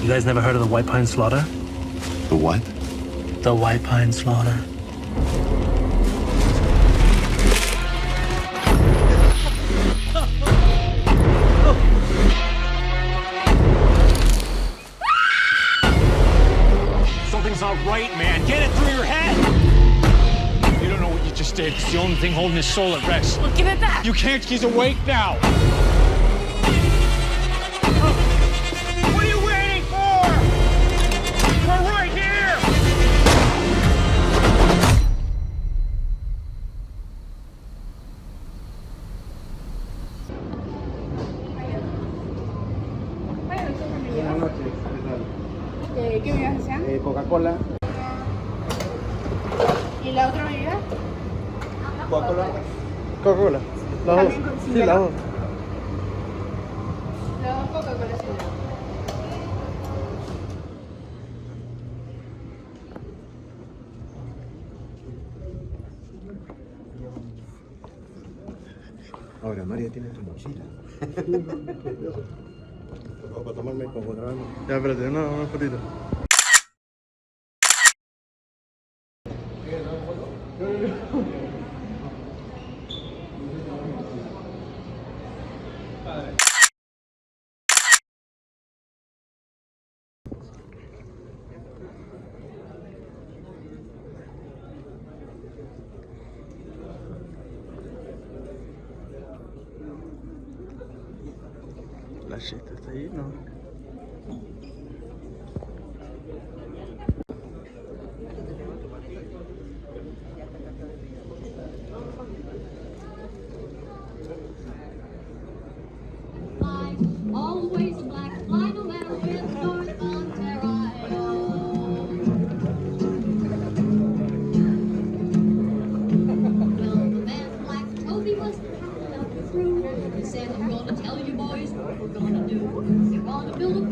guys never heard of the White Pine Slaughter? The what? The White Pine Slaughter. Something's not right, man. Get it through your head. You don't know what you just did. It's the only thing holding his soul at rest. Well, give it back. You can't. He's awake now. What are you waiting for? We're right here. Buenas noches, ¿qué tal? ¿Qué bebidas desean? Coca-Cola. ¿Y la otra bebida? Coca-Cola. Coca-Cola. Las dos. También con Sí, hielo. las dos. Las dos Coca-Cola sin hielo. Ahora, María tiene tu mochila. Para tomarme como grabando. Ya, espérate, una fotito. La chita está ahí, ¿no? Always a black fly, no matter where the north Ontario. Well, the man Black Toby was counting up the crew. He said, I'm gonna tell you boys what we're gonna do. We're gonna build a